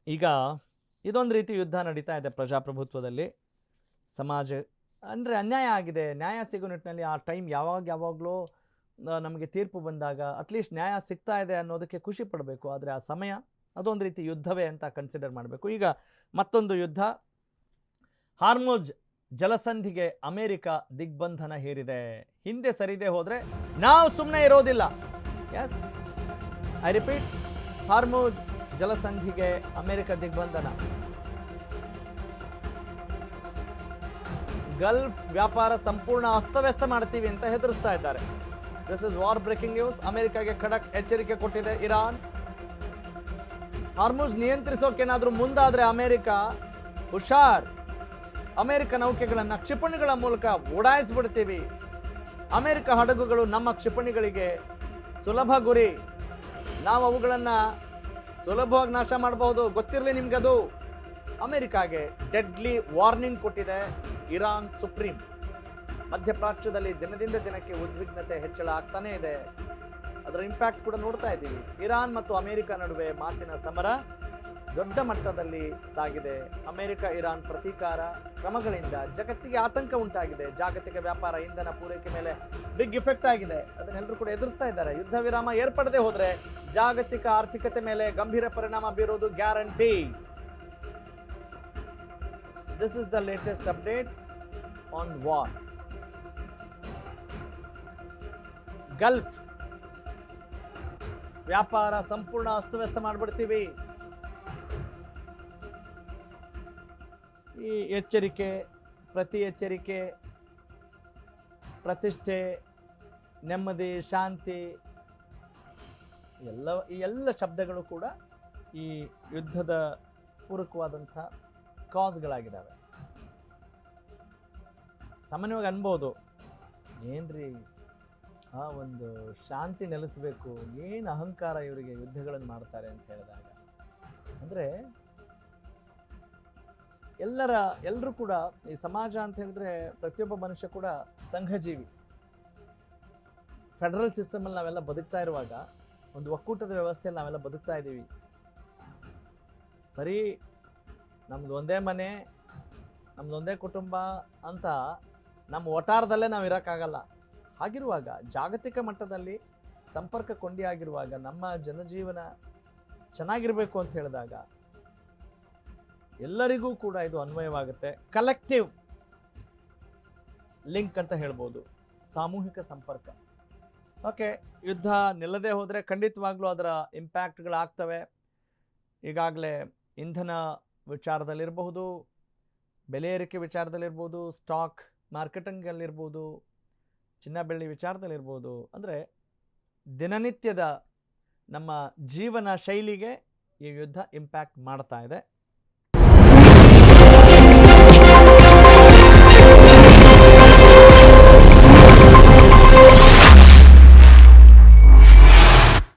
ಈಗ ಇದೊಂದು ರೀತಿ ಯುದ್ಧ ನಡೀತಾ ಇದೆ ಪ್ರಜಾಪ್ರಭುತ್ವದಲ್ಲಿ. ಸಮಾಜ ಅಂದರೆ ಅನ್ಯಾಯ ಆಗಿದೆ, ನ್ಯಾಯ ಸಿಗೋ ನಿಟ್ಟಿನಲ್ಲಿ ಆ ಟೈಮ್ ಯಾವಾಗಲೋ ನಮಗೆ ತೀರ್ಪು ಬಂದಾಗ ಅಟ್ಲೀಸ್ಟ್ ನ್ಯಾಯ ಸಿಗ್ತಾ ಇದೆ ಅನ್ನೋದಕ್ಕೆ ಖುಷಿ ಪಡಬೇಕು. ಆದರೆ ಆ ಸಮಯ ಅದೊಂದು ರೀತಿ ಯುದ್ಧವೇ ಅಂತ ಕನ್ಸಿಡರ್ ಮಾಡಬೇಕು. ಈಗ ಮತ್ತೊಂದು ಯುದ್ಧ, ಹಾರ್ಮುಜ್ ಜಲಸಂಧಿಗೆ ಅಮೆರಿಕ ದಿಗ್ಬಂಧನ ಹೇರಿದೆ. ಹಿಂದೆ ಸರಿದೇ ಹೋದರೆ ನಾವು ಸುಮ್ಮನೆ ಇರೋದಿಲ್ಲ. ಎಸ್, ಐ ರಿಪೀಟ್, ಹಾರ್ಮುಜ್ ಜಲಸಂಧಿಗೆ ಅಮೆರಿಕ ದಿಗ್ಬಂಧನ. ಗಲ್ಫ್ ವ್ಯಾಪಾರ ಸಂಪೂರ್ಣ ಅಸ್ತವ್ಯಸ್ತ ಮಾಡ್ತೀವಿ ಅಂತ ಹೆದರಿಸ್ತಾ ಇದ್ದಾರೆ. This is war breaking news. ಅಮೆರಿಕಾಗೆ ಖಡಕ್ ಎಚ್ಚರಿಕೆ ಕೊಟ್ಟಿದೆ ಇರಾನ್. ಹಾರ್ಮುಜ್ ನಿಯಂತ್ರಿಸೋಕೆನಾದ್ರೂ ಮುಂದಾದ್ರೆ ಅಮೆರಿಕ ಹುಷಾರ್. ಅಮೆರಿಕ ನೌಕೆಗಳನ್ನು ಕ್ಷಿಪಣಿಗಳ ಮೂಲಕ ಓಡಾಯಿಸ್ಬಿಡ್ತೀವಿ. ಅಮೆರಿಕ ಹಡಗುಗಳು ನಮ್ಮ ಕ್ಷಿಪಣಿಗಳಿಗೆ ಸುಲಭ ಗುರಿ. ನಾವು ಅವುಗಳನ್ನು ಸುಲಭವಾಗಿ ನಾಶ ಮಾಡಬಹುದು, ಗೊತ್ತಿರಲಿ ನಿಮ್ಗದು. ಅಮೆರಿಕಾಗೆ ಡೆಡ್ಲಿ ವಾರ್ನಿಂಗ್ ಕೊಟ್ಟಿದೆ ಇರಾನ್ ಸುಪ್ರೀಂ. ಮಧ್ಯಪ್ರಾಚ್ಯದಲ್ಲಿ ದಿನದಿಂದ ದಿನಕ್ಕೆ ಉದ್ವಿಗ್ನತೆ ಹೆಚ್ಚಳ ಆಗ್ತಾನೇ ಇದೆ. ಅದರ ಇಂಪ್ಯಾಕ್ಟ್ ಕೂಡ ನೋಡ್ತಾ ಇದ್ದೀವಿ. ಇರಾನ್ ಮತ್ತು ಅಮೆರಿಕ ನಡುವೆ ಮಾತಿನ ಸಮರ ದೊಡ್ಡ ಮಟ್ಟದಲ್ಲಿ ಸಾಗಿದೆ. ಅಮೆರಿಕ ಇರಾನ್ ಪ್ರತೀಕಾರ ಕ್ರಮಗಳಿಂದ ಜಗತ್ತಿಗೆ ಆತಂಕ ಉಂಟಾಗಿದೆ. ಜಾಗತಿಕ ವ್ಯಾಪಾರ, ಇಂಧನ ಪೂರೈಕೆ ಮೇಲೆ ಬಿಗ್ ಇಫೆಕ್ಟ್ ಆಗಿದೆ. ಅದನ್ನೆಲ್ಲರೂ ಕೂಡ ಎದುರಿಸ್ತಾ ಇದ್ದಾರೆ. ಯುದ್ಧ ವಿರಾಮ ಏರ್ಪಡದೆ ಹೋದರೆ ಜಾಗತಿಕ ಆರ್ಥಿಕತೆ ಮೇಲೆ ಗಂಭೀರ ಪರಿಣಾಮ ಬೀರೋದು guarantee. This is the latest update on war. Gulf ವ್ಯಾಪಾರ ಸಂಪೂರ್ಣ ಅಸ್ತವ್ಯಸ್ತ ಮಾಡಿಬಿಡ್ತೀವಿ. ಈ ಎಚ್ಚರಿಕೆ, ಪ್ರತಿ ಎಚ್ಚರಿಕೆ, ಪ್ರತಿಷ್ಠೆ, ನೆಮ್ಮದಿ, ಶಾಂತಿ ಈ ಎಲ್ಲ ಶಬ್ದಗಳು ಕೂಡ ಈ ಯುದ್ಧದ ಪೂರಕವಾದಂಥ ಕಾಸ್ಗಳಾಗಿದ್ದಾವೆ. ಸಾಮಾನ್ಯವಾಗಿ ಅನ್ಬೋದು, ಏನ್ರಿ ಆ ಒಂದು ಶಾಂತಿ ನೆಲೆಸಬೇಕು, ಏನು ಅಹಂಕಾರ ಇವರಿಗೆ ಯುದ್ಧಗಳನ್ನು ಮಾಡ್ತಾರೆ ಅಂತ ಹೇಳಿದಾಗ. ಅಂದರೆ ಎಲ್ಲರೂ ಕೂಡ ಈ ಸಮಾಜ ಅಂತ ಹೇಳಿದ್ರೆ ಪ್ರತಿಯೊಬ್ಬ ಮನುಷ್ಯ ಕೂಡ ಸಂಘಜೀವಿ. ಫೆಡರಲ್ ಸಿಸ್ಟಮಲ್ಲಿ ನಾವೆಲ್ಲ ಬದುಕ್ತಾ ಇರುವಾಗ, ಒಂದು ಒಕ್ಕೂಟದ ವ್ಯವಸ್ಥೆಯಲ್ಲಿ ನಾವೆಲ್ಲ ಬದುಕ್ತಾ ಇದ್ದೀವಿ. ಬರೀ ನಮ್ದು ಒಂದೇ ಮನೆ, ನಮ್ದು ಒಂದೇ ಕುಟುಂಬ ಅಂತ ನಮ್ಮ ಒಟಾರದಲ್ಲೇ ನಾವು ಇರೋಕ್ಕಾಗಲ್ಲ. ಹಾಗಿರುವಾಗ ಜಾಗತಿಕ ಮಟ್ಟದಲ್ಲಿ ಸಂಪರ್ಕ ಕೊಂಡಿಯಾಗಿರುವಾಗ ನಮ್ಮ ಜನಜೀವನ ಚೆನ್ನಾಗಿರಬೇಕು ಅಂತ ಹೇಳಿದಾಗ ಎಲ್ಲರಿಗೂ ಕೂಡ ಇದು ಅನ್ವಯವಾಗುತ್ತೆ. ಕಲೆಕ್ಟಿವ್ ಲಿಂಕ್ ಅಂತ ಹೇಳ್ಬೋದು, ಸಾಮೂಹಿಕ ಸಂಪರ್ಕ. ಓಕೆ, ಯುದ್ಧ ನಿಲ್ಲದೆ ಹೋದರೆ ಖಂಡಿತವಾಗ್ಲೂ ಅದರ ಇಂಪ್ಯಾಕ್ಟ್ಗಳಾಗ್ತವೆ. ಈಗಾಗಲೇ ಇಂಧನ ವಿಚಾರದಲ್ಲಿರಬಹುದು, ಬೆಲೆ ಏರಿಕೆ ವಿಚಾರದಲ್ಲಿರ್ಬೋದು, ಸ್ಟಾಕ್ ಮಾರ್ಕೆಟಿಂಗಲ್ಲಿರ್ಬೋದು, ಚಿನ್ನ ಬೆಳ್ಳಿ ವಿಚಾರದಲ್ಲಿರ್ಬೋದು. ಅಂದರೆ ದಿನನಿತ್ಯದ ನಮ್ಮ ಜೀವನ ಶೈಲಿಗೆ ಈ ಯುದ್ಧ ಇಂಪ್ಯಾಕ್ಟ್ ಮಾಡ್ತಾ ಇದೆ.